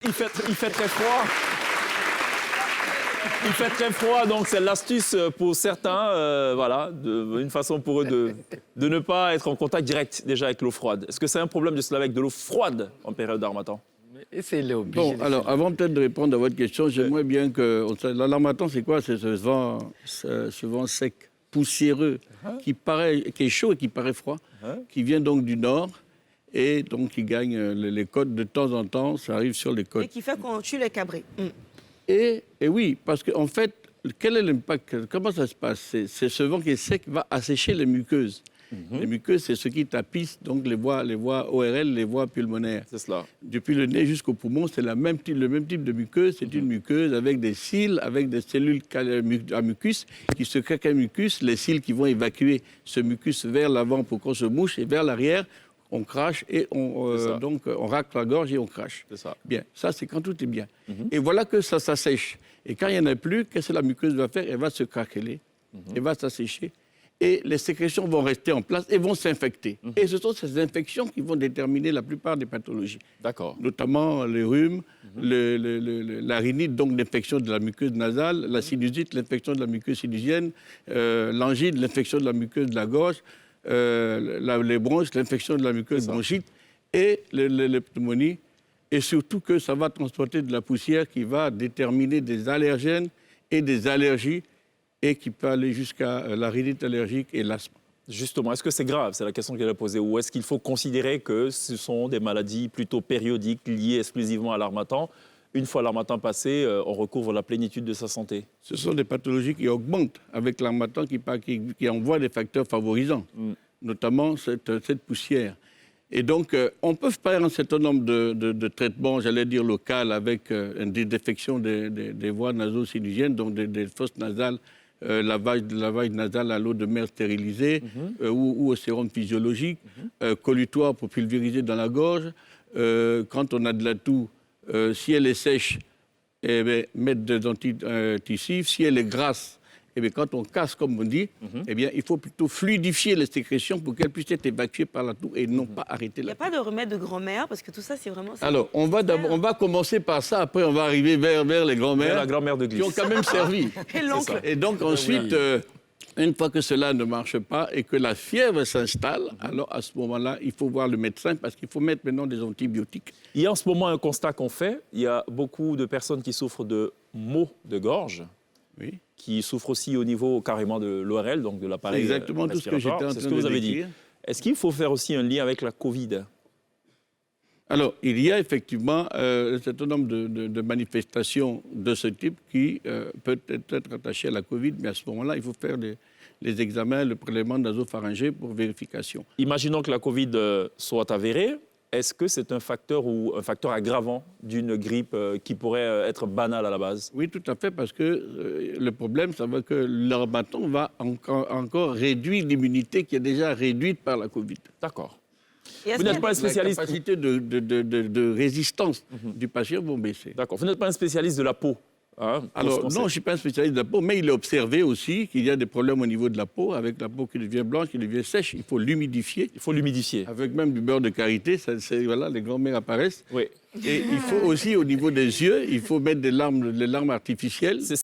Il fait très froid. Il fait très froid, donc c'est l'astuce pour certains, voilà, une façon pour eux de ne pas être en contact direct déjà avec l'eau froide. Est-ce que c'est un problème de se laver avec de l'eau froide en période d'harmattan? Essayez-le. Bon, alors, avant peut-être de répondre à votre question, j'aimerais bien que... L'harmattan, c'est quoi? C'est ce vent sec, poussiéreux, qui est chaud et qui paraît froid, qui vient donc du nord et donc qui gagne les côtes de temps en temps. Ça arrive sur les côtes. Et qui fait qu'on tue les cabrés. Et oui, parce qu'en fait, quel est l'impact? Comment ça se passe? C'est ce vent qui est sec va assécher les muqueuses. Les muqueuses, c'est ce qui tapisse donc les voies ORL, les voies pulmonaires. C'est cela. Depuis le nez jusqu'au poumon, c'est le même type de muqueuse. C'est une muqueuse avec des cils, avec des cellules à mucus qui se créent un mucus. Les cils qui vont évacuer ce mucus vers l'avant pour qu'on se mouche et vers l'arrière, on crache et on racle la gorge et on crache. C'est ça. Bien, ça c'est quand tout est bien. Et voilà que ça s'assèche. Et quand il n'y en a plus, qu'est-ce que la muqueuse va faire? Elle va se craqueler, elle va s'assécher. Et les sécrétions vont rester en place et vont s'infecter. Et ce sont ces infections qui vont déterminer la plupart des pathologies. D'accord. Notamment les rhumes, la rhinite, donc l'infection de la muqueuse nasale, la sinusite, l'infection de la muqueuse sinusienne, l'angine, l'infection de la muqueuse de la gorge, les bronches, l'infection de la muqueuse bronchite et les pneumonies. Et surtout que ça va transporter de la poussière qui va déterminer des allergènes et des allergies et qui peut aller jusqu'à la rhinite allergique et l'asthme. Justement, est-ce que c'est grave? C'est la question qu'elle a posée. Ou est-ce qu'il faut considérer que ce sont des maladies plutôt périodiques liées exclusivement à l'harmattan? Une fois l'harmattan passé, on recouvre la plénitude de sa santé. Ce sont des pathologies qui augmentent avec l'harmattan, qui envoie des facteurs favorisants, notamment cette poussière. Et donc, on peut faire un certain nombre de traitements, j'allais dire locaux, avec des défections des voies naso-sinusiennes, donc des fosses nasales, lavage nasal à l'eau de mer stérilisée ou au sérum physiologique, collutoire pour pulvériser dans la gorge. Quand on a de la toux, si elle est sèche, eh bien, mettre des antitussifs. Si elle est grasse, eh bien, quand on casse, comme on dit, eh bien, il faut plutôt fluidifier les sécrétions pour qu'elles puissent être évacuées par la toux et non pas arrêter Il n'y la a toux. pas de remède de grand-mère, parce que tout ça, c'est vraiment... Alors, on va commencer par ça, après on va arriver vers les Vers grands-mères la grand-mère de qui Glisse. ont quand même servi. Et l'oncle. Et donc ensuite, une fois que cela ne marche pas et que la fièvre s'installe, alors à ce moment-là, il faut voir le médecin parce qu'il faut mettre maintenant des antibiotiques. Il y a en ce moment un constat qu'on fait. Il y a beaucoup de personnes qui souffrent de maux de gorge, Oui. qui souffrent aussi au niveau carrément de l'ORL, donc de l'appareil Exactement tout ce que j'étais en train C'est ce que vous de avez dit. décrire. Est-ce qu'il faut faire aussi un lien avec la Covid? Alors, il y a effectivement un certain nombre de manifestations de ce type qui peuvent être attachées à la Covid, mais à ce moment-là, il faut faire les examens, le prélèvement nasopharyngé pour vérification. Imaginons que la Covid soit avérée. Est-ce que c'est un facteur ou un facteur aggravant d'une grippe qui pourrait être banale à la base? Oui, tout à fait, parce que le problème, ça va que l'harmattan va encore réduire l'immunité qui est déjà réduite par la Covid. D'accord. Et est-ce Vous qu'il y a n'êtes pas un La spécialiste. capacité de résistance du patient vont baisser. D'accord. Vous n'êtes pas un spécialiste de la peau. Hein, pour ce Alors, qu'on non, je sait. ne suis pas un spécialiste de la peau, mais il est observé aussi qu'il y a des problèmes au niveau de la peau, avec la peau qui devient blanche, qui devient sèche. Il faut l'humidifier, Il faut l'humidifier. avec même du beurre de karité. Voilà, les grands-mères apparaissent. Oui. Et il faut aussi, au niveau des yeux, il faut mettre des larmes artificielles. C'est